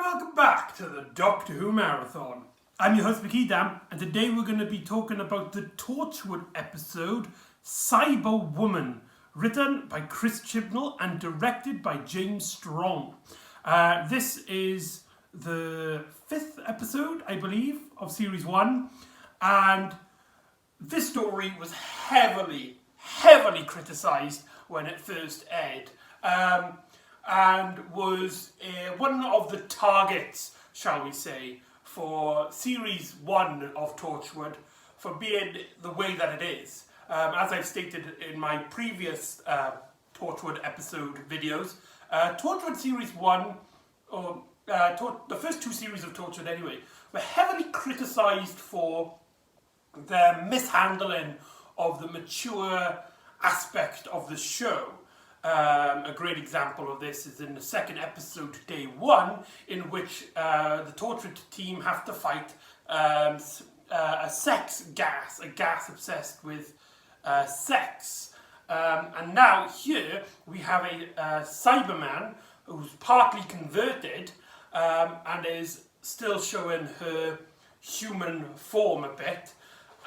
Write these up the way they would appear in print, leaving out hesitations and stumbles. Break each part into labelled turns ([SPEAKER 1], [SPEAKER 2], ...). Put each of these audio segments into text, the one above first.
[SPEAKER 1] welcome back to the Doctor Who Marathon. I'm your host McEdam, and today we're going to be talking about the Torchwood episode Cyberwoman, written by Chris Chibnall and directed by James Strong. This is the 5th episode, I believe, of Series 1, and this story was heavily criticised when it first aired. And was one of the targets, shall we say, for Series 1 of Torchwood for being the way that it is. As I've stated in my previous Torchwood episode videos, Torchwood Series 1, or the first two series of Torchwood anyway, were heavily criticised for their mishandling of the mature aspect of the show. A great example of this is in the second episode, Day 1, in which the Torchwood team have to fight a sex gas, a gas obsessed with sex. And now here we have a Cyberman who's partly converted and is still showing her human form a bit.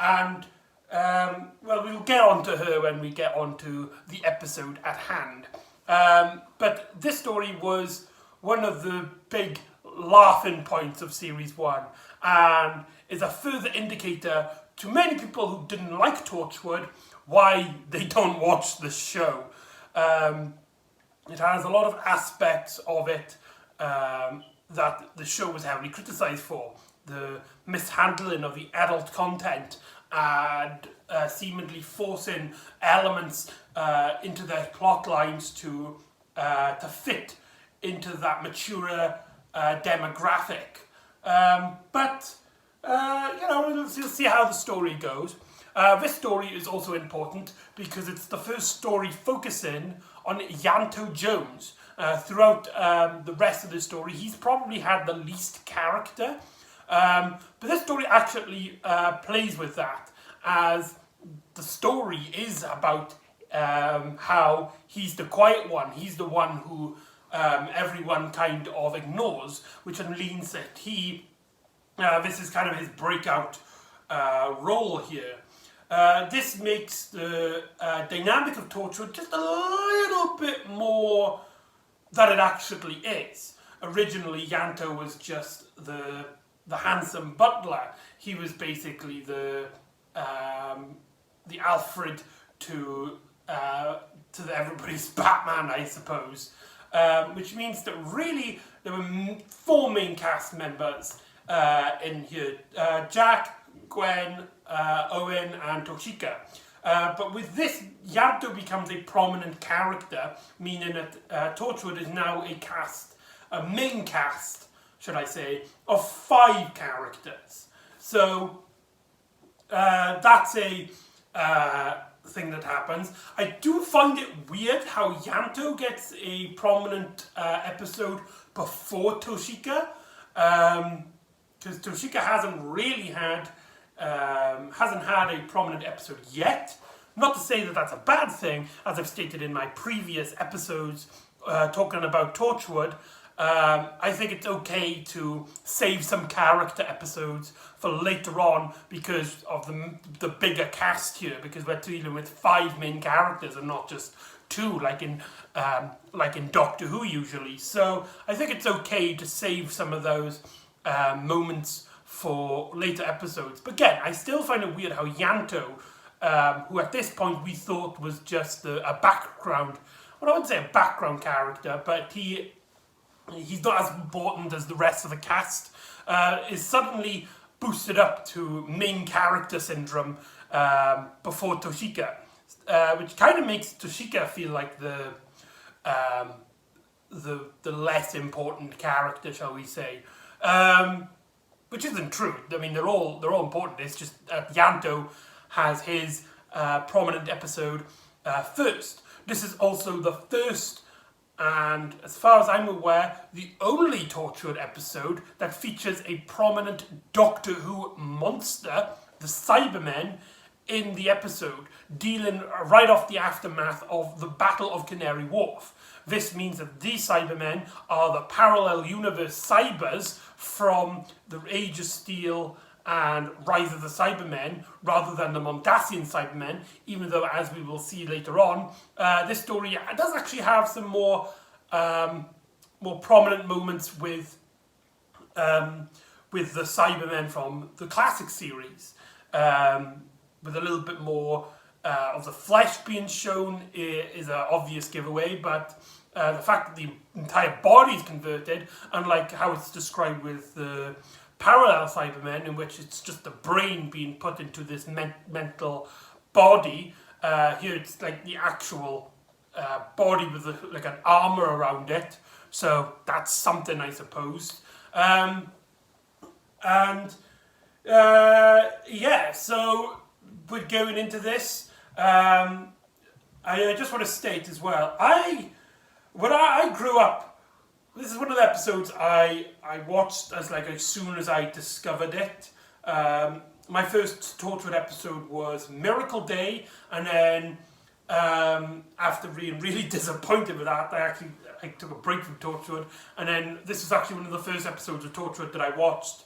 [SPEAKER 1] And well, we'll get onto her when we get onto the episode at hand. But this story was one of the big laughing points of Series 1 and is a further indicator to many people who didn't like Torchwood why they don't watch the show. It has a lot of aspects of it that the show was heavily criticised for. The mishandling of the adult content and seemingly forcing elements into their plot lines to fit into that mature demographic. But we'll see how the story goes. This story is also important because it's the first story focusing on Yanto Jones. Throughout the rest of the story, he's probably had the least character. But this story actually plays with that, as the story is about how he's the quiet one, he's the one who everyone kind of ignores, which means that this is kind of his breakout role here. This makes the dynamic of Torchwood just a little bit more than it actually is. Originally, Yanto was just the handsome butler. He was basically the Alfred to everybody's Batman, I suppose. Which means that really there were 4 main cast members in here: Jack, Gwen, Owen, and Toshika. But with this, Yanto becomes a prominent character, meaning that Torchwood is now a main cast, should I say, of 5 characters. So that's a thing that happens. I do find it weird how Yanto gets a prominent episode before Toshika, because Toshika hasn't had a prominent episode yet. Not to say that that's a bad thing, as I've stated in my previous episodes talking about Torchwood. I think it's okay to save some character episodes for later on because of the bigger cast here, because we're dealing with 5 main characters and not just 2 like in Doctor Who usually. So I think it's okay to save some of those moments for later episodes. But again, I still find it weird how Yanto, who at this point we thought was just a background, well, I wouldn't say a background character, but he's not as important as the rest of the cast, is suddenly boosted up to main character syndrome before Toshika, which kind of makes Toshika feel like the less important character, shall we say, which isn't true. I mean, they're all important. It's just Yanto has his prominent episode first. This is also the first, and as far as I'm aware, the only Torchwood episode that features a prominent Doctor Who monster, the Cybermen, in the episode, dealing right off the aftermath of the Battle of Canary Wharf. This means that these Cybermen are the parallel universe Cybers from the Age of Steel and Rise of the Cybermen, rather than the Mondasian Cybermen, even though, as we will see later on, this story does actually have some more prominent moments with the Cybermen from the classic series, with a little bit more of the flesh being shown is an obvious giveaway, but the fact that the entire body is converted, unlike how it's described with the parallel Cybermen, in which it's just the brain being put into this mental body, here it's like the actual body with like an armor around it, so that's something, I suppose. Yeah, so we're going into this. I just want to state as well, when I grew up, this is one of the episodes I watched as soon as I discovered it. My first Torchwood episode was Miracle Day, and then after being really disappointed with that, I took a break from Torchwood, and then this was actually one of the first episodes of Torchwood that I watched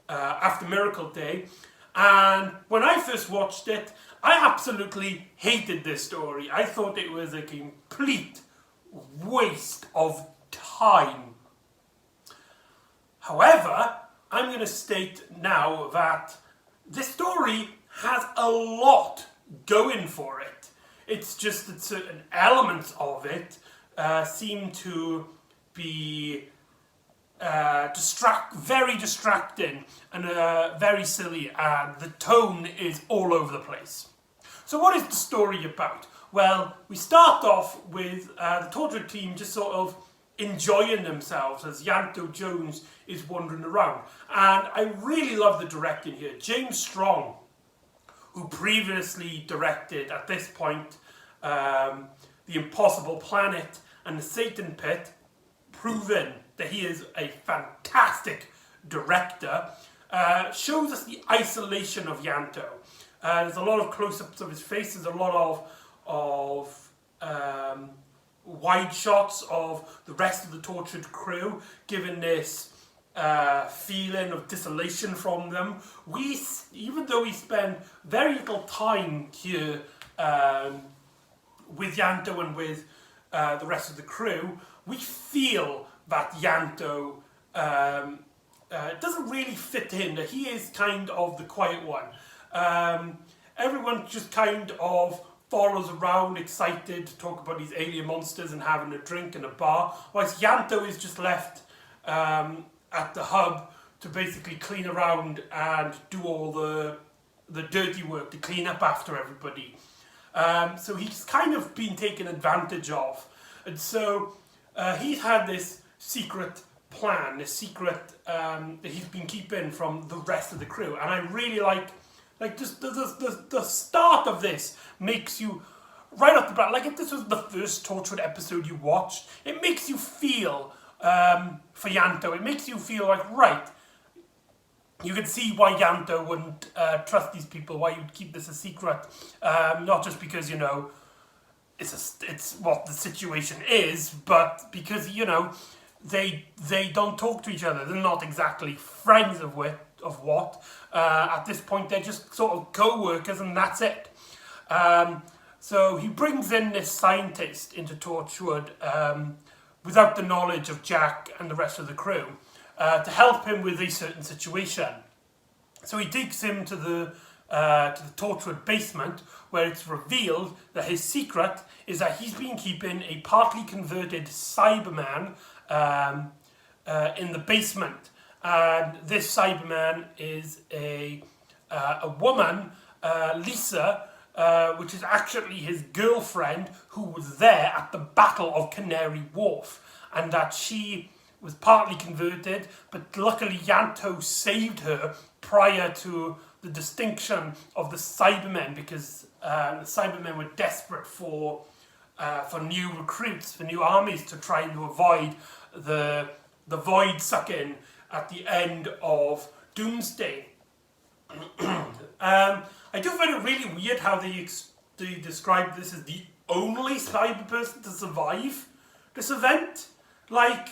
[SPEAKER 1] after Miracle Day. And when I first watched it, I absolutely hated this story. I thought it was a complete waste of time. However, I'm going to state now that this story has a lot going for it. It's just that certain elements of it seem to be very distracting and very silly, and the tone is all over the place. So what is the story about? Well, we start off with the Torchwood team just sort of enjoying themselves as Yanto Jones is wandering around. And I really love the directing here. James Strong, who previously directed, at this point, The Impossible Planet and The Satan Pit, proven that he is a fantastic director, shows us the isolation of Yanto. There's a lot of close-ups of his face, there's a lot of wide shots of the rest of the tortured crew, giving this feeling of desolation from them. Even though we spend very little time here with Yanto and with the rest of the crew, we feel that Yanto doesn't really fit in, that he is kind of the quiet one. Everyone just kind of follows around, excited to talk about these alien monsters and having a drink in a bar, whilst Yanto is just left at the hub to basically clean around and do all the dirty work, to clean up after everybody. So he's kind of been taken advantage of. And so he's had this secret plan, this secret that he's been keeping from the rest of the crew. And I really like just the start of this makes you, right off the bat, like if this was the first Torchwood episode you watched, it makes you feel for Yanto. It makes you feel like, right, you can see why Yanto wouldn't trust these people, why you'd keep this a secret, not just because, you know, it's what the situation is, but because, you know, they don't talk to each other. They're not exactly friends of what. At this point, they're just sort of co-workers, and that's it. So he brings in this scientist into Torchwood without the knowledge of Jack and the rest of the crew to help him with a certain situation. So he takes him to the Torchwood basement, where it's revealed that his secret is that he's been keeping a partly converted Cyberman in the basement. And this Cyberman is a woman, Lisa, which is actually his girlfriend, who was there at the Battle of Canary Wharf, and that she was partly converted, but luckily Yanto saved her prior to the distinction of the Cybermen, because the Cybermen were desperate for new recruits, for new armies, to try and avoid the void sucking at the end of Doomsday. I do find it really weird how they describe this as the only cyber person to survive this event. Like,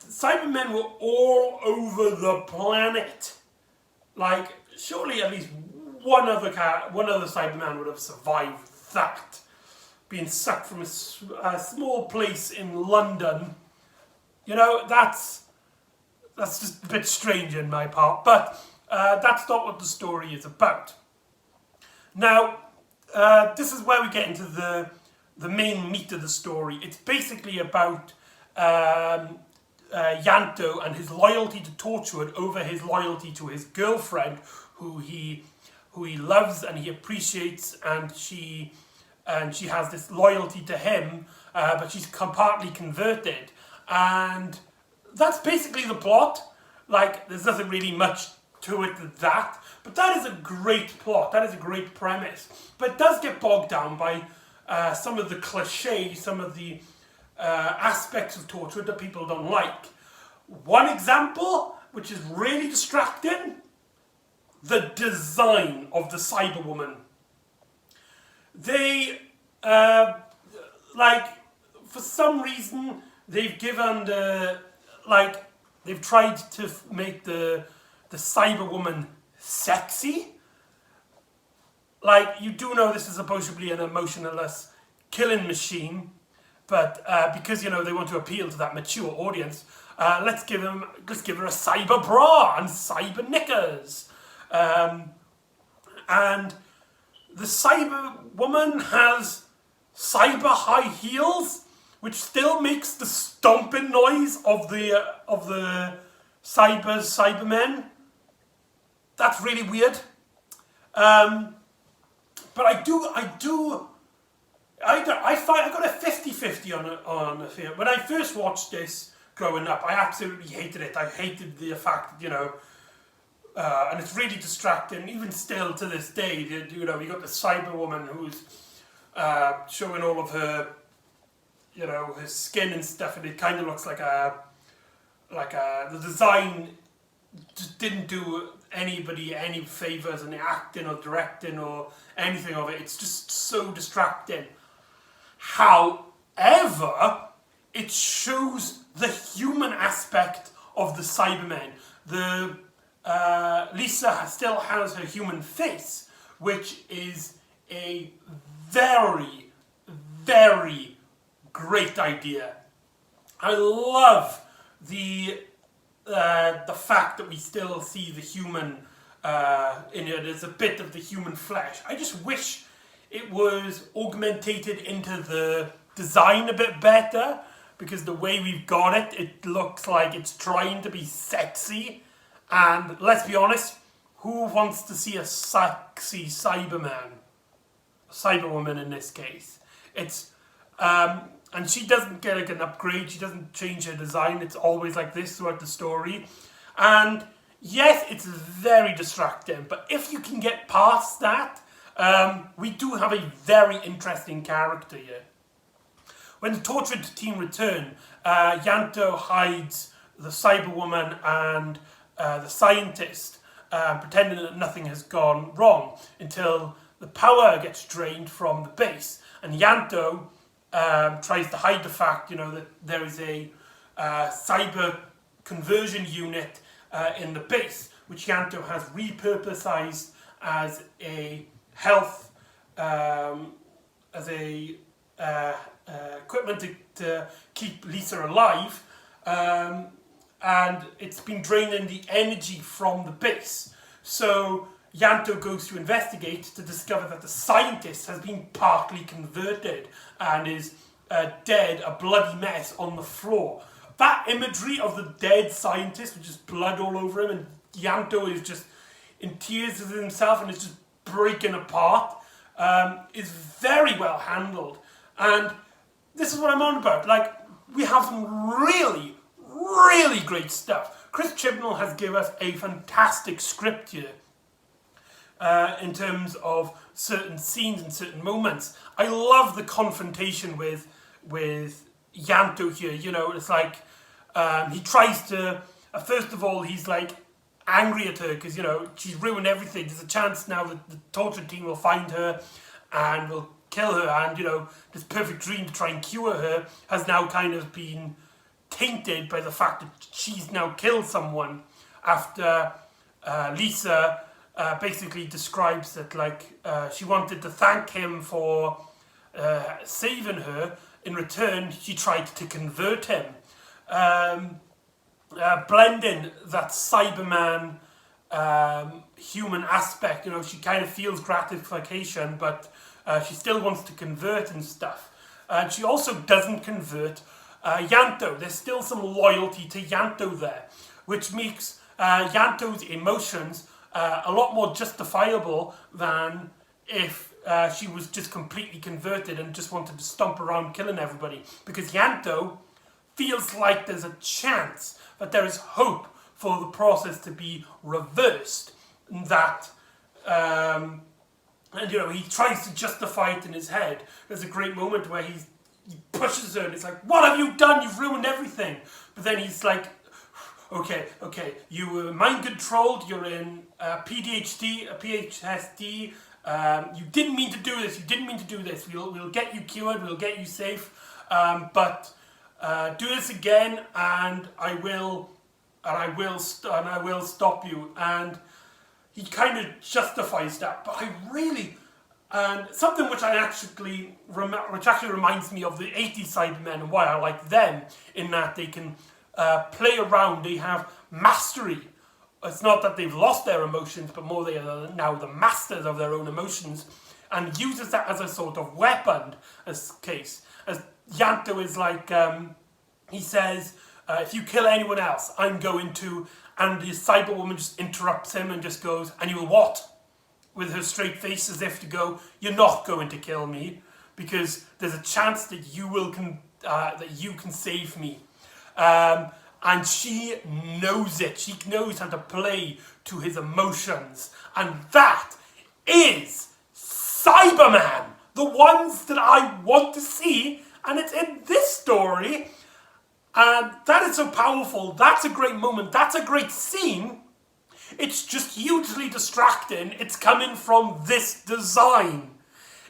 [SPEAKER 1] Cybermen were all over the planet. Like, surely at least one other Cyberman would have survived that. Being sucked from a small place in London. You know, that's just a bit strange in my part. But that's not what the story is about. Now, this is where we get into the main meat of the story. It's basically about Yanto and his loyalty to Torchwood over his loyalty to his girlfriend, who he loves and he appreciates, and she has this loyalty to him, but she's partly converted, and that's basically the plot. Like, there's nothing really much to it than that, but that is a great plot. That is a great premise, but it does get bogged down by some of the cliches, some of the aspects of Torchwood that people don't like. One example, which is really distracting, the design of the Cyberwoman. They, like, for some reason, they've given they've tried to make the Cyberwoman sexy. Like, you do know this is supposed to be an emotionless killing machine, but because, you know, they want to appeal to that mature audience, let's give her a cyber bra and cyber knickers. And the Cyberwoman has cyber high heels, which still makes the stomping noise of the Cybermen. That's really weird. But I got a 50-50 on the film. When I first watched this growing up, I absolutely hated it. I hated the fact that, you know, and it's really distracting, even still to this day. You know, you got the Cyberwoman who's showing all of her, you know, her skin and stuff, and it kind of looks like the design just didn't do anybody any favours in the acting or directing or anything of it. It's just so distracting. However, it shows the human aspect of the Cybermen. Lisa still has her human face, which is a very, very great idea. I love the fact that we still see the human in it. There's a bit of the human flesh. I just wish it was augmented into the design a bit better, because the way we've got it, it looks like it's trying to be sexy. And let's be honest, who wants to see a sexy Cyberman? A Cyberwoman in this case. It's and she doesn't get like an upgrade, she doesn't change her design, it's always like this throughout the story. And yes, it's very distracting, but if you can get past that, we do have a very interesting character here. When the Torchwood team return, Yanto hides the Cyberwoman and the scientist, pretending that nothing has gone wrong until the power gets drained from the base. And Yanto tries to hide the fact, you know, that there is a cyber conversion unit in the base, which Yanto has repurposed as a health, equipment to keep Lisa alive, and it's been draining the energy from the base. So Yanto goes to investigate to discover that the scientist has been partly converted and is dead, a bloody mess on the floor. That imagery of the dead scientist with just blood all over him, and Yanto is just in tears with himself and is just breaking apart, is very well handled. And this is what I'm on about. Like, we have some really, really great stuff. Chris Chibnall has given us a fantastic script here. In terms of certain scenes and certain moments. I love the confrontation with Yanto here. You know, it's like he tries to, first of all, he's like angry at her because, you know, she's ruined everything. There's a chance now that the torture team will find her and will kill her, and this perfect dream to try and cure her has now kind of been tainted by the fact that she's now killed someone after Lisa basically describes that she wanted to thank him for saving her. In return, she tried to convert him, blending that Cyberman human aspect. She kind of feels gratification, but she still wants to convert and stuff. And she also doesn't convert Yanto. There's still some loyalty to Yanto there, which makes Yanto's emotions a lot more justifiable than if she was just completely converted and just wanted to stomp around killing everybody. Because Yanto feels like there's a chance that there is hope for the process to be reversed. That, he tries to justify it in his head. There's a great moment where he pushes her and it's like, what have you done? You've ruined everything. But then he's like, okay, you were mind controlled, you're in PTSD, you didn't mean to do this, we'll get you cured, we'll get you safe, but do this again and I will stop you. And he kind of justifies that, but and something which actually reminds me of the 80s Cybermen and why I like them, in that they can play around, they have mastery. It's not that they've lost their emotions, but more they are now the masters of their own emotions, and uses that as a sort of weapon, as Yanto is like, he says, if you kill anyone else, I'm going to, and the Cyberwoman just interrupts him and just goes, and you will what? With her straight face, as if to go, you're not going to kill me, because there's a chance that you can save me. And she knows it. She knows how to play to his emotions. And that is Cyberman. The ones that I want to see. And it's in this story. And that is so powerful. That's a great moment. That's a great scene. It's just hugely distracting. It's coming from this design.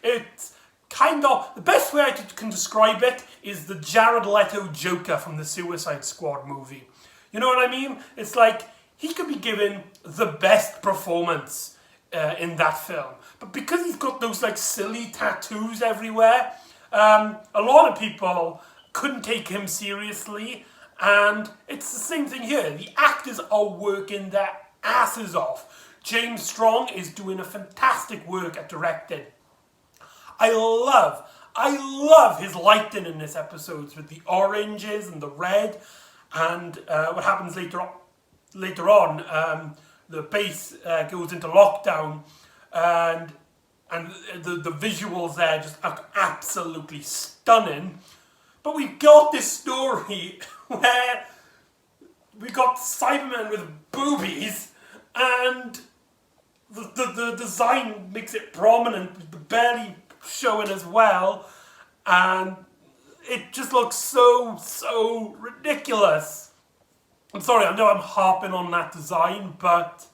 [SPEAKER 1] It's kind of, the best way I can describe it is the Jared Leto Joker from the Suicide Squad movie. You know what I mean? It's like, he could be given the best performance in that film. But because he's got those silly tattoos everywhere, a lot of people couldn't take him seriously. And it's the same thing here. The actors are working their asses off. James Strong is doing a fantastic work at directing. I love his lighting in this episode with the oranges and the red, and what happens later on, the base goes into lockdown, and the visuals there just are absolutely stunning. But we've got this story where we got Cybermen with boobies, and the design makes it prominent with the belly showing as well, and it just looks so ridiculous. I'm sorry, I know I'm harping on that design, but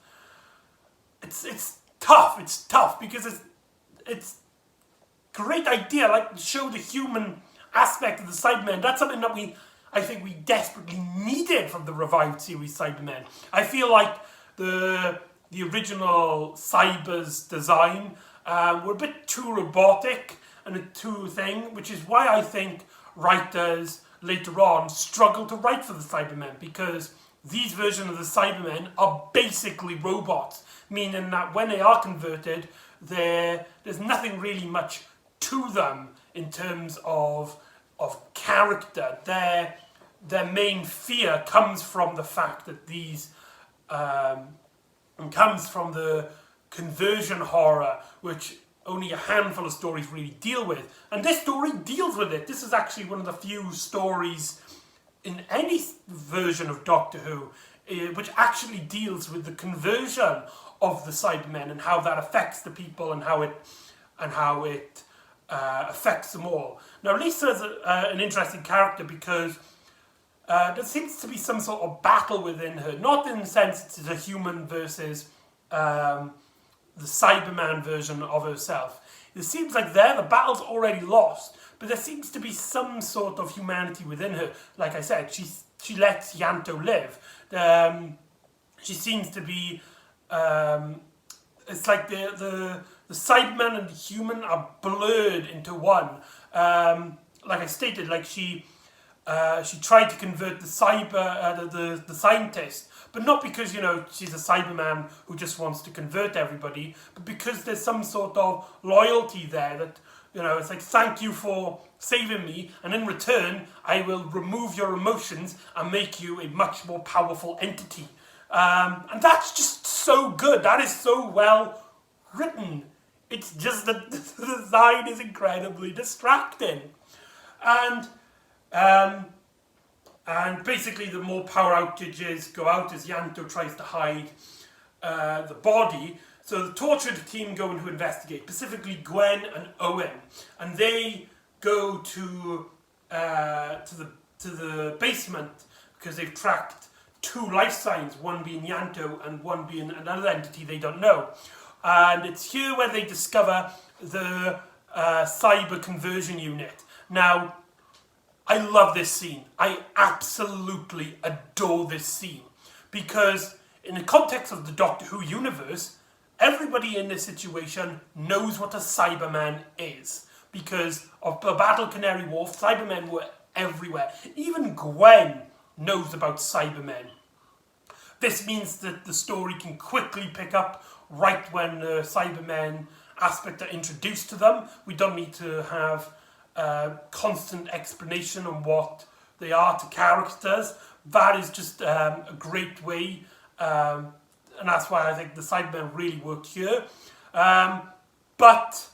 [SPEAKER 1] it's tough. It's tough because it's great idea, to show the human aspect of the Cybermen. That's something that I think we desperately needed from the revived series Cybermen. I feel like the original Cyber's design were a bit too robotic and a too thing, which is why I think writers later on struggle to write for the Cybermen, because these versions of the Cybermen are basically robots, meaning that when they are converted, there's nothing really much to them in terms of character. Their main fear comes from the fact that comes from the conversion horror, which only a handful of stories really deal with. And this story deals with it. This is actually one of the few stories in any version of Doctor Who which actually deals with the conversion of the Cybermen and how that affects the people and how it affects them all. Now, Lisa's an interesting character because there seems to be some sort of battle within her, not in the sense it's a human versus the Cyberman version of herself. It seems like there, the battle's already lost, but there seems to be some sort of humanity within her. Like I said, she lets Yanto live. She seems to be, it's like the Cyberman and the human are blurred into one. Like I stated, like she tried to convert the the scientist, but not because, you know, she's a Cyberman who just wants to convert everybody, but because there's some sort of loyalty there that, you know, it's like, thank you for saving me, and in return, I will remove your emotions and make you a much more powerful entity. And that's just so good. That is so well written. It's just that the design is incredibly distracting. And basically the more power outages go out as Yanto tries to hide the body. So the tortured team go in to investigate, specifically Gwen and Owen, and they go to the basement because they've tracked 2 life signs, one being Yanto and one being another entity they don't know. And it's here where they discover the cyber conversion unit. Now, I love this scene. I absolutely adore this scene because in the context of the Doctor Who universe, everybody in this situation knows what a Cyberman is. Because of the Battle Canary Wharf, Cybermen were everywhere. Even Gwen knows about Cybermen. This means that the story can quickly pick up right when the Cybermen aspect are introduced to them. We don't need to have constant explanation on what they are to characters. That is just a great way, and that's why I think the Cybermen really work here. But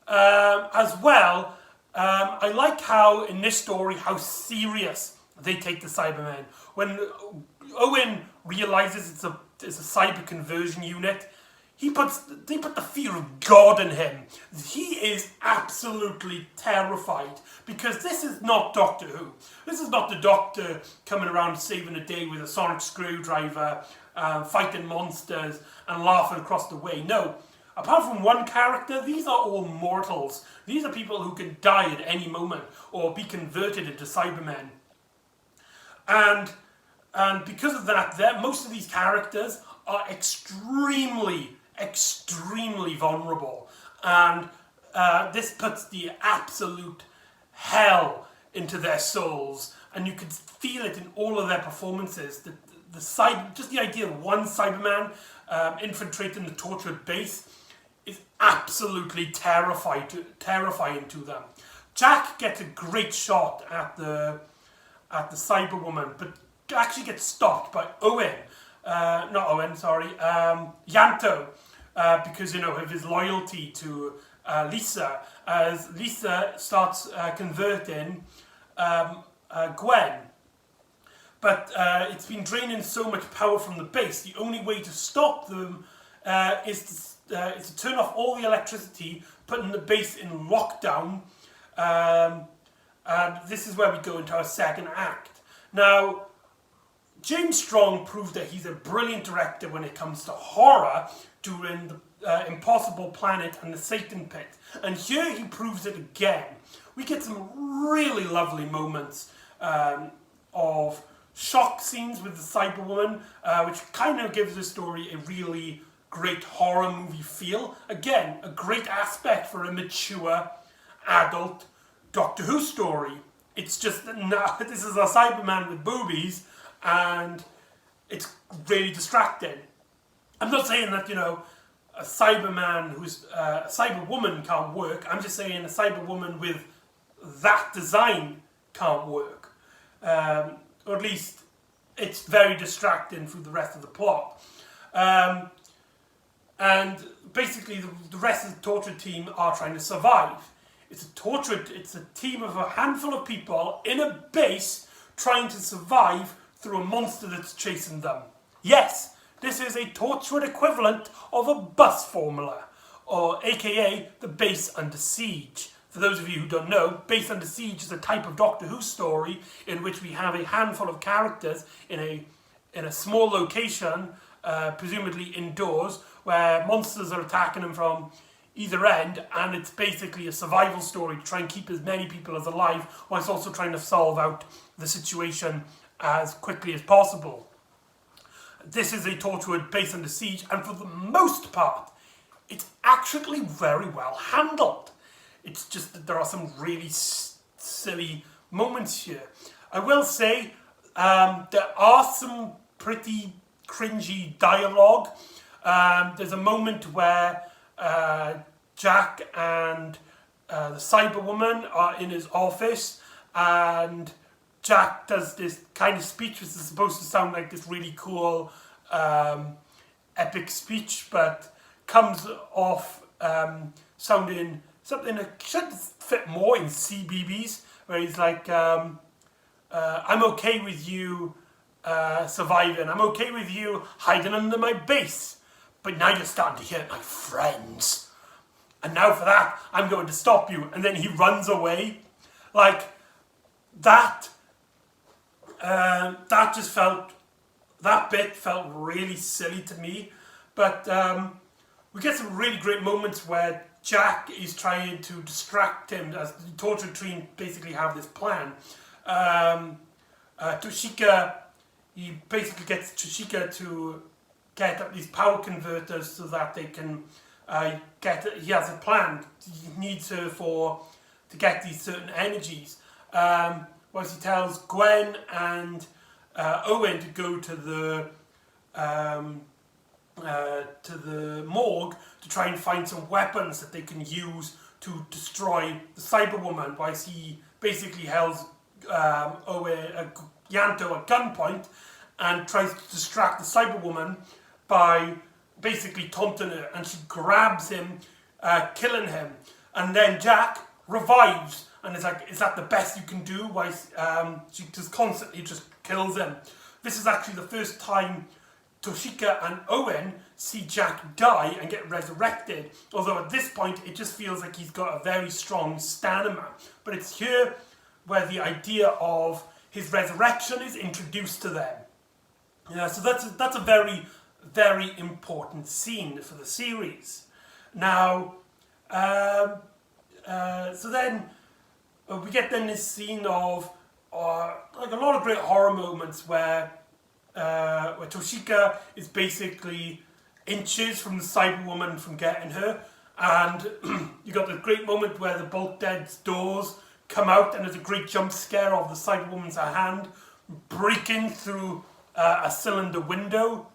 [SPEAKER 1] as well, I like how in this story how serious they take the Cybermen. When Owen realizes it's a cyber conversion unit, they put the fear of God in him. He is absolutely terrified because this is not Doctor Who. This is not the Doctor coming around saving the day with a sonic screwdriver, fighting monsters and laughing across the way. No, apart from one character, these are all mortals. These are people who can die at any moment or be converted into Cybermen. And because of that, most of these characters are extremely vulnerable, and this puts the absolute hell into their souls, and you can feel it in all of their performances. Just the idea of one Cyberman infiltrating the tortured base is absolutely terrifying to them. Jack gets a great shot at the Cyberwoman, but actually gets stopped by Yanto, because, you know, of his loyalty to Lisa, as Lisa starts converting Gwen. But it's been draining so much power from the base. The only way to stop them is to turn off all the electricity, putting the base in lockdown. And this is where we go into our second act. Now, James Strong proved that he's a brilliant director when it comes to horror during the Impossible Planet and the Satan Pit. And here he proves it again. We get some really lovely moments of shock scenes with the Cyberwoman, which kind of gives the story a really great horror movie feel. Again, a great aspect for a mature, adult Doctor Who story. It's just that now this is a Cyberman with boobies, and it's really distracting. I'm not saying that, you know, a Cyberman who's a Cyberwoman can't work. I'm just saying a Cyberwoman with that design can't work. Or at least it's very distracting through the rest of the plot. And basically the rest of the torture team are trying to survive. It's a team of a handful of people in a base trying to survive through a monster that's chasing them. Yes, this is a Torchwood equivalent of a bus formula, or aka the Base Under Siege. For those of you who don't know, Base Under Siege is a type of Doctor Who story in which we have a handful of characters in a small location presumably indoors, where monsters are attacking him from either end, and it's basically a survival story to try and keep as many people as alive, whilst also trying to solve out the situation as quickly as possible. This is a Torchwood based on the Siege, and for the most part, it's actually very well handled. It's just that there are some really silly moments here. I will say there are some pretty cringy dialogue. There's a moment where Jack and the Cyberwoman are in his office, and Jack does this kind of speech which is supposed to sound like this really cool epic speech, but comes off sounding something that should fit more in CBBS, where he's like, I'm okay with you surviving, I'm okay with you hiding under my base, but now you're starting to hurt my friends, and now for that I'm going to stop you. And then he runs away. Like that that bit felt really silly to me. But we get some really great moments where Jack is trying to distract him, as the Torchwood team basically have this plan. Toshika, he basically gets Toshika to get up these power converters so that they can he has a plan. He needs her to get these certain energies. Once he tells Gwen and Owen to go to the morgue to try and find some weapons that they can use to destroy the Cyberwoman, whilst he basically holds Yanto at gunpoint and tries to distract the Cyberwoman by basically taunting her, and she grabs him, killing him. And then Jack revives and is like, is that the best you can do? Whilst she just constantly just kills him. This is actually the first time Toshika and Owen see Jack die and get resurrected, although at this point it just feels like he's got a very strong stamina. But it's here where the idea of his resurrection is introduced to them. Yeah, so that's a very, very important scene for the series. Now, so then we get then this scene of like a lot of great horror moments where Toshika is basically inches from the Cyberwoman from getting her, and you got the great moment where the Bulk Dead's doors come out and there's a great jump scare of the Cyberwoman's hand breaking through a cylinder window,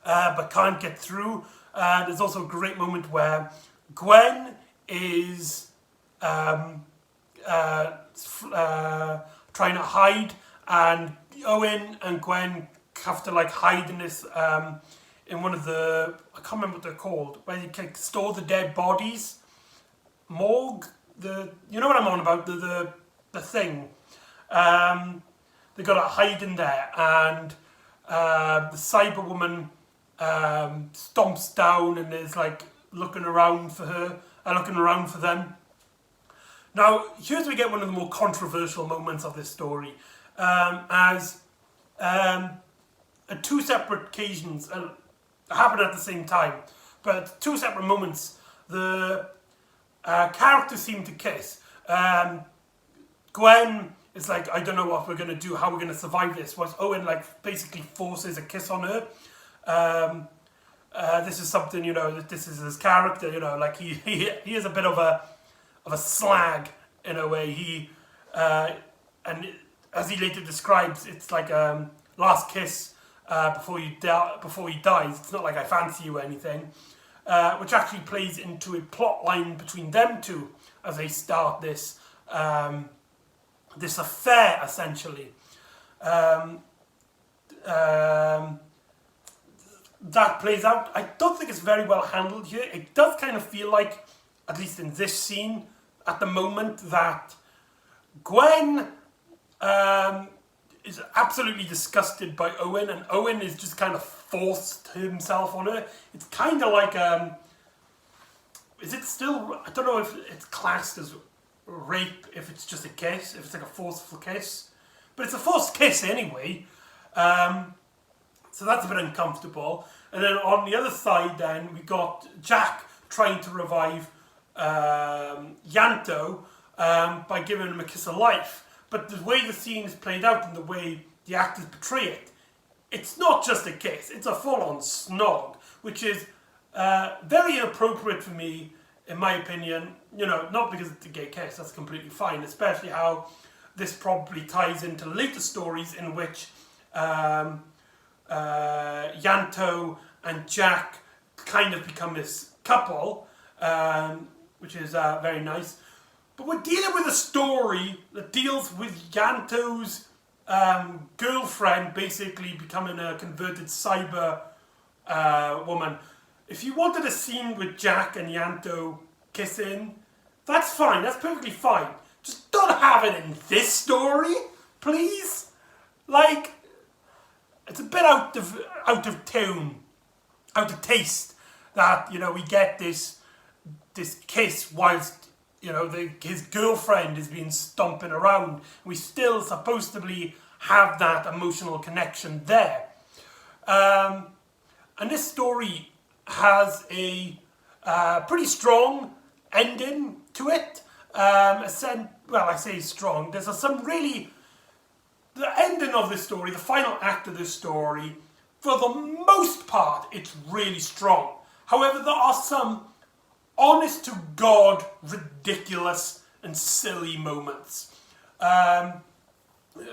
[SPEAKER 1] but can't get through. There's also a great moment where Gwen is trying to hide, and Owen and Gwen have to like hide in this in one of the, I can't remember what they're called, where you can store the dead bodies. Morgue, you know what I'm on about, the thing. They got to hide in there, and the Cyberwoman stomps down and is like looking around for them. Now, here's where we get one of the more controversial moments of this story, as at two separate occasions, happened at the same time, but two separate moments, the characters seem to kiss. Gwen is like, I don't know what we're going to do, how we're going to survive this, whilst Owen like basically forces a kiss on her. This is something, this is his character, like he is a bit of a slag in a way. And as he later describes, it's like last kiss before he dies. It's not like I fancy you or anything, which actually plays into a plot line between them two as they start this this affair, essentially. That plays out. I don't think it's very well handled here. It does kind of feel like, at least in this scene, at the moment, that Gwen is absolutely disgusted by Owen, and Owen is just kind of forced himself on her. It's kind of like, is it still, I don't know if it's classed as rape, if it's just a kiss, if it's like a forceful kiss. But it's a forced kiss anyway. So that's a bit uncomfortable. And then on the other side then, we got Jack trying to revive Yanto by giving him a kiss of life. But the way the scene is played out and the way the actors portray it, it's not just a kiss, it's a full-on snog, which is very inappropriate for me, in my opinion. You know, not because it's a gay kiss, that's completely fine, especially how this probably ties into later stories in which Yanto and Jack kind of become this couple, which is very nice. But we're dealing with a story that deals with Yanto's girlfriend basically becoming a converted cyber woman. If you wanted a scene with Jack and Yanto kissing, that's fine, that's perfectly fine. Just don't have it in this story, please. Like, it's a bit out of tune, out of taste that, you know, we get this kiss whilst, you know, his girlfriend is being stomping around. We still supposedly have that emotional connection there. And this story has a pretty strong ending to it. Well, I say strong. There's some really... The ending of this story, the final act of this story, for the most part, it's really strong. However, there are some honest to God, ridiculous and silly moments.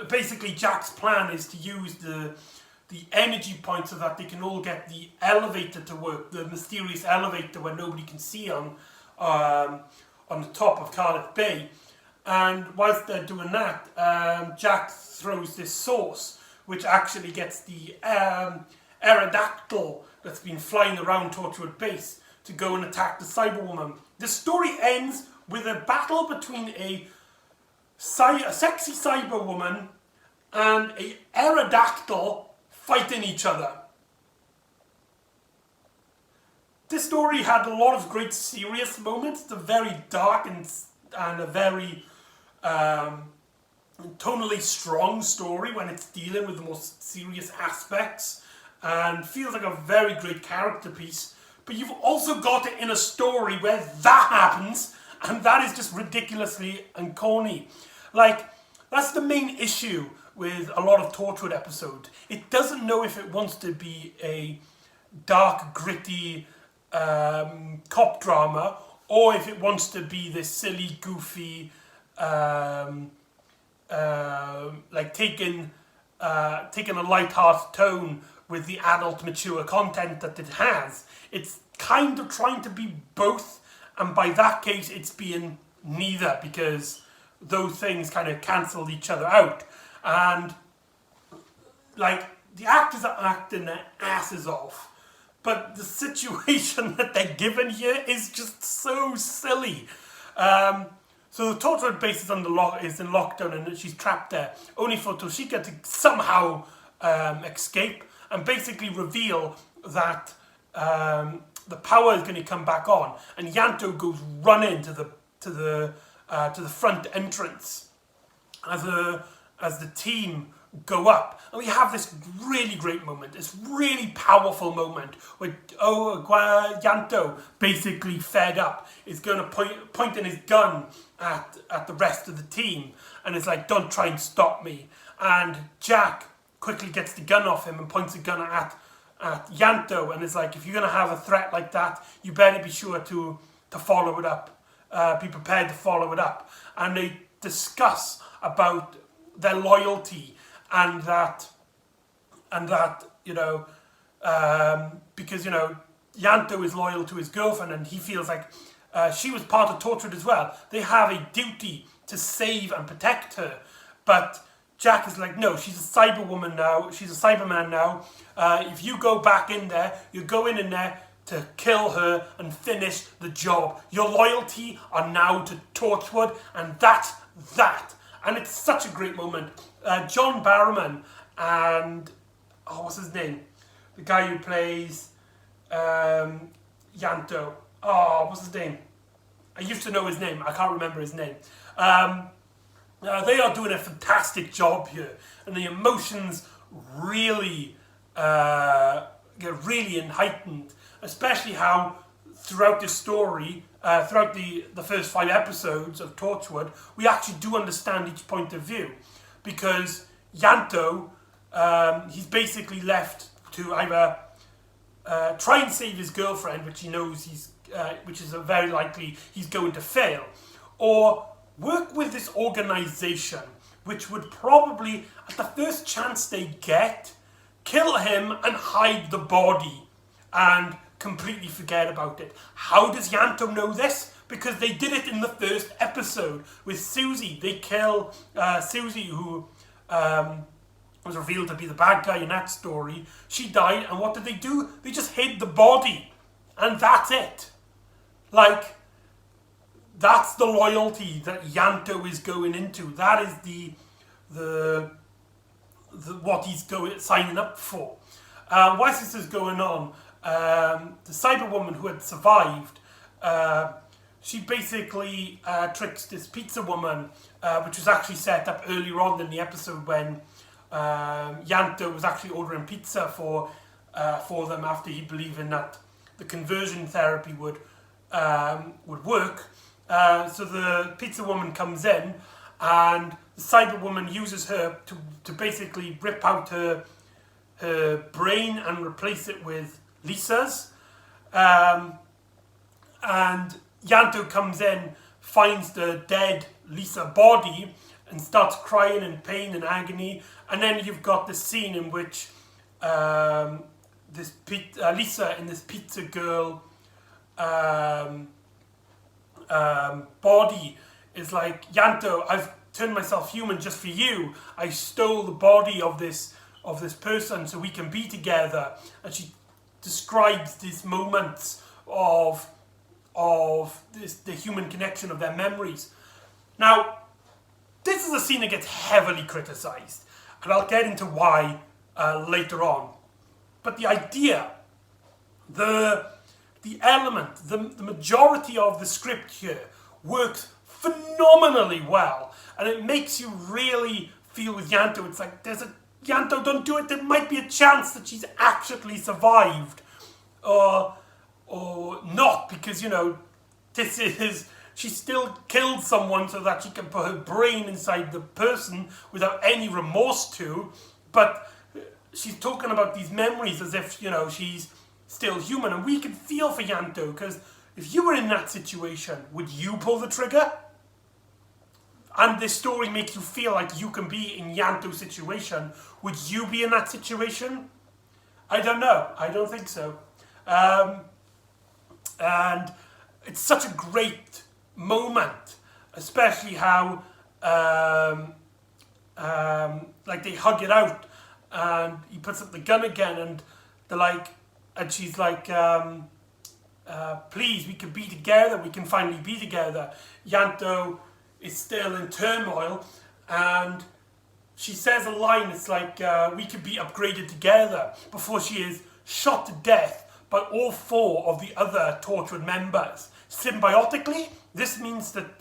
[SPEAKER 1] Basically, Jack's plan is to use the energy points so that they can all get the elevator to work, the mysterious elevator where nobody can see on the top of Cardiff Bay. And whilst they're doing that, Jack throws this sauce, which actually gets the Aerodactyl that's been flying around Torchwood Base to go and attack the Cyberwoman. The story ends with a battle between a sexy Cyberwoman and a Aerodactyl fighting each other. This story had a lot of great serious moments. It's a very dark and a very tonally strong story when it's dealing with the most serious aspects, and feels like a very great character piece. But you've also got it in a story where that happens, and that is just ridiculously and corny. Like, that's the main issue with a lot of Torchwood episodes. It doesn't know if it wants to be a dark, gritty cop drama, or if it wants to be this silly, goofy, like taking a light-hearted tone with the adult, mature content that it has. It's kind of trying to be both, and by that case, it's being neither, because those things kind of cancel each other out. And like, the actors are acting their asses off, but the situation that they're given here is just so silly. So the Torchwood base is in lockdown, and she's trapped there, only for Toshika to somehow escape and basically reveal that the power is going to come back on, and Yanto goes running to the front entrance as the team go up, and we have this really great moment, this really powerful moment where Yanto, basically fed up, is going to pointing his gun at the rest of the team, and it's like, don't try and stop me. And Jack quickly gets the gun off him and points the gun at Yanto, and it's like, if you're going to have a threat like that, you better be sure to follow it up, be prepared to follow it up. And they discuss about their loyalty, and that you know, because, you know, Yanto is loyal to his girlfriend, and he feels like she was part of Torchwood as well. They have a duty to save and protect her, but Jack is like, no, she's a Cyberwoman now, she's a Cyberman now. If you go back in there, you're going in there to kill her and finish the job. Your loyalty are now to Torchwood, and that's that. And it's such a great moment. John Barrowman and, what's his name? The guy who plays Yanto. What's his name? I used to know his name. I can't remember his name. They are doing a fantastic job here. And the emotions really get really heightened, especially how throughout the story, throughout the first 5 episodes of Torchwood, we actually do understand each point of view, because Yanto, he's basically left to either try and save his girlfriend, which he knows which is very likely he's going to fail, or work with this organization, which would probably, at the first chance they get, kill him and hide the body and completely forget about it. How does Yanto know this? Because they did it in the first episode with Susie. They kill Susie, who was revealed to be the bad guy in that story. She died, and what did they do? They just hid the body, and that's it. Like, that's the loyalty that Yanto is going into. That is the what he's signing up for. Whilst this is going on, the Cyberwoman who had survived, she basically tricks this pizza woman, which was actually set up earlier on in the episode when Yanto was actually ordering pizza for them after he believed in that the conversion therapy would work. So the pizza woman comes in, and the Cyberwoman uses her to basically rip out her brain and replace it with Lisa's. And Yanto comes in, finds the dead Lisa body, and starts crying in pain and agony. And then you've got the scene in which Lisa in this pizza girl body is like, Yanto, I've turned myself human just for you. I stole the body of this person so we can be together. And she describes these moments of the human connection of their memories. Now, this is a scene that gets heavily criticised, and I'll get into why later on. But the idea, the element, the majority of the script here works phenomenally well, and it makes you really feel with Yanto. It's like, Yanto, don't do it. There might be a chance that she's actually survived, or not, because she still killed someone so that she can put her brain inside the person without any remorse to, but she's talking about these memories as if, she's still human, and we can feel for Yanto, because if you were in that situation, would you pull the trigger? And this story makes you feel like you can be in Yanto's situation. Would you be in that situation? I don't know. I don't think so. And it's such a great moment, especially how like they hug it out, and he puts up the gun again, and they're like, and she's like, please, we can be together, we can finally be together. Yanto is still in turmoil, and she says a line, it's like, we could be upgraded together, before she is shot to death by all 4 of the other Torchwood members. Symbiotically, this means that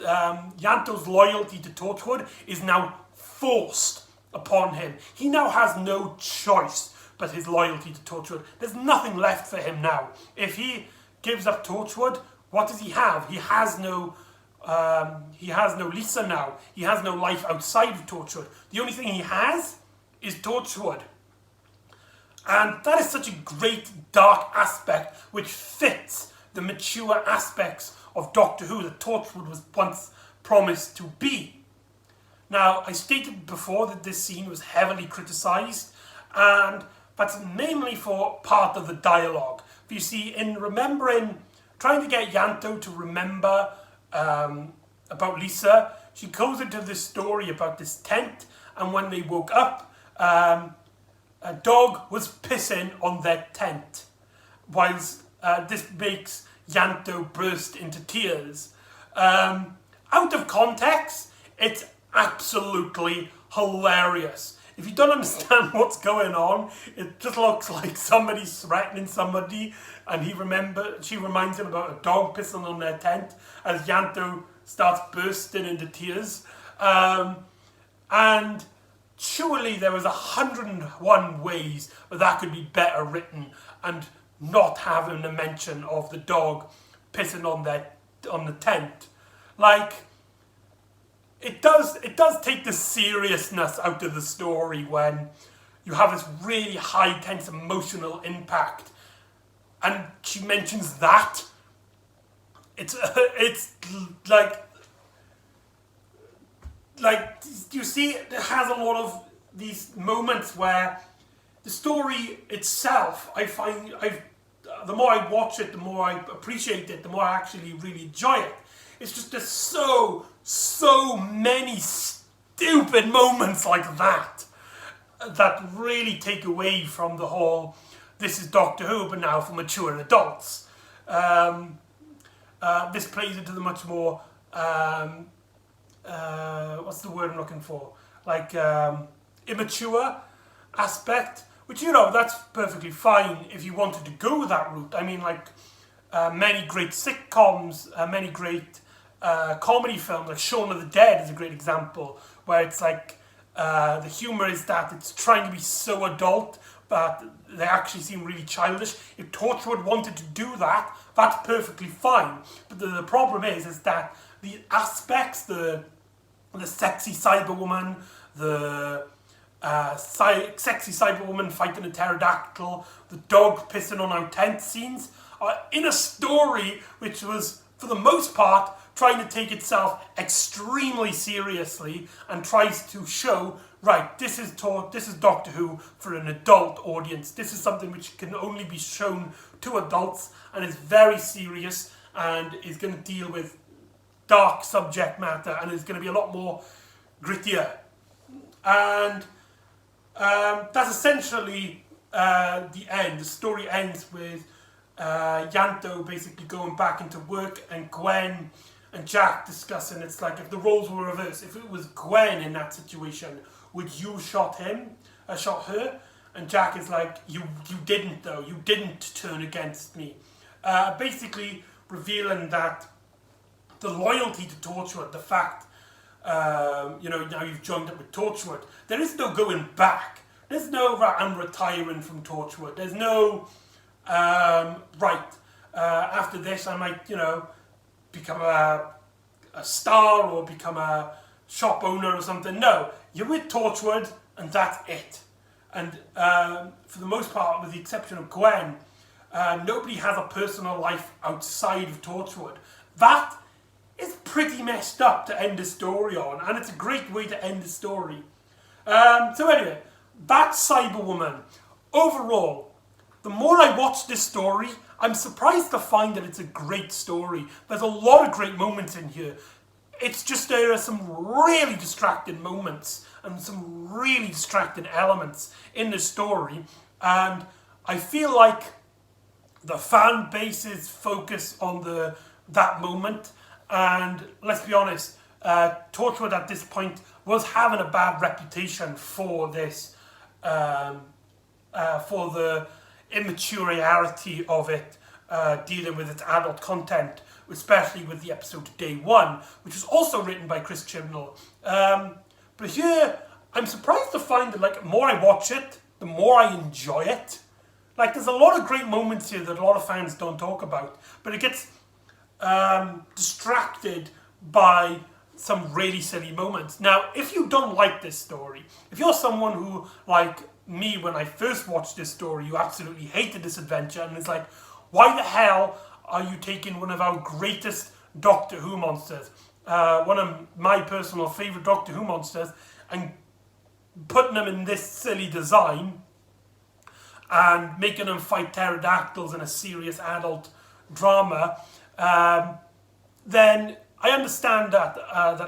[SPEAKER 1] Yanto's loyalty to Torchwood is now forced upon him. He now has no choice but his loyalty to Torchwood. There's nothing left for him now. If he gives up Torchwood, what does he have? He has no Lisa now. He has no life outside of Torchwood. The only thing he has is Torchwood. And that is such a great dark aspect which fits the mature aspects of Doctor Who that Torchwood was once promised to be. Now, I stated before that this scene was heavily criticised, and that's mainly for part of the dialogue. You see, in trying to get Yanto to remember about Lisa, she goes into this story about this tent, and when they woke up, a dog was pissing on their tent, whilst this makes Yanto burst into tears. Out of context, it's absolutely hilarious. If you don't understand what's going on, it just looks like somebody's threatening somebody, and she reminds him about a dog pissing on their tent as Yanto starts bursting into tears. And surely there was 101 ways that could be better written and not having a mention of the dog pissing on the tent. Like, it does take the seriousness out of the story when you have this really high tense emotional impact, and she mentions that. It's like you see, it has a lot of these moments where the story itself, I find, the more I watch it, the more I appreciate it, the more I actually really enjoy it. It's just there's so many stupid moments like that really take away from the whole, this is Doctor Who, but now for mature adults. This plays into the much more, what's the word I'm looking for? Like, immature aspect, which, you know, that's perfectly fine if you wanted to go that route. I mean, like, many great sitcoms, many great comedy films, like Shaun of the Dead is a great example, where it's like, the humour is that it's trying to be so adult, but they actually seem really childish. If Torchwood wanted to do that, that's perfectly fine. But the problem is that the aspects, the sexy Cyberwoman, the sexy Cyberwoman fighting a pterodactyl, the dog pissing on our tent scenes, are in a story which was, for the most part, trying to take itself extremely seriously and tries to show, right, this is Doctor Who for an adult audience. This is something which can only be shown to adults and is very serious and is going to deal with dark subject matter and is going to be a lot more grittier. And that's essentially the end. The story ends with Yanto basically going back into work and Gwen and Jack discussing, it's like, if the roles were reversed, if it was Gwen in that situation, would you shot her? And Jack is like, you didn't though, you didn't turn against me. Basically revealing that the loyalty to Torchwood, the fact, you know, now you've joined up with Torchwood, there is no going back. There's no, I'm retiring from Torchwood. There's no, after this I might, you know, become a star or become a shop owner or something. No, you're with Torchwood and that's it. And for the most part, with the exception of Gwen, nobody has a personal life outside of Torchwood. That is pretty messed up to end the story on, and it's a great way to end the story. So anyway, that's Cyberwoman. Overall, the more I watch this story, I'm surprised to find that it's a great story. There's a lot of great moments in here. It's just there are some really distracting moments and some really distracting elements in the story. And I feel like the fan base's focus on that moment, and let's be honest, Torchwood at this point was having a bad reputation for this, for the immaturity of it, dealing with its adult content, especially with the episode Day One, which was also written by Chris Chibnall. But here, I'm surprised to find that, like, the more I watch it, the more I enjoy it. Like, there's a lot of great moments here that a lot of fans don't talk about, but it gets distracted by some really silly moments. Now, if you don't like this story, if you're someone who, like me, when I first watched this story, you absolutely hated this adventure, and it's like, why the hell are you taking one of our greatest Doctor Who monsters, one of my personal favourite Doctor Who monsters, and putting them in this silly design and making them fight pterodactyls in a serious adult drama, then I understand that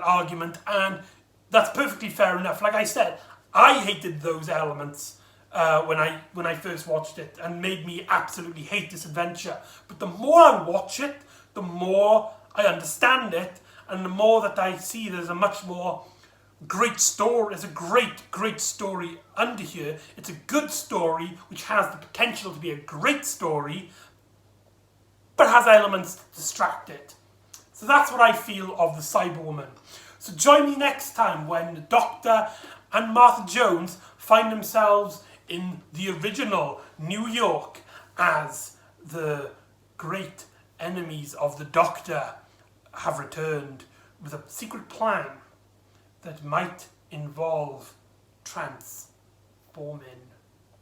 [SPEAKER 1] argument, and that's perfectly fair enough. Like I said, I hated those elements when I first watched it, and made me absolutely hate this adventure. But the more I watch it, the more I understand it, and the more that I see there's a much more great story. There's a great story under here. It's a good story which has the potential to be a great story, but has elements that distract it. So that's what I feel of the Cyberwoman. So join me next time when the Doctor and Martha Jones find themselves in the original New York as the great enemies of the Doctor have returned with a secret plan that might involve transforming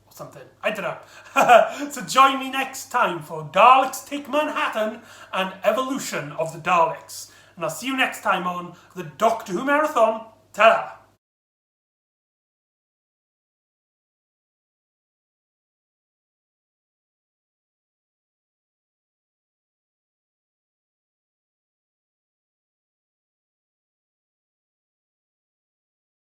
[SPEAKER 1] or something. I don't know. So join me next time for Daleks Take Manhattan and Evolution of the Daleks. And I'll see you next time on the Doctor Who Marathon. Ta-da!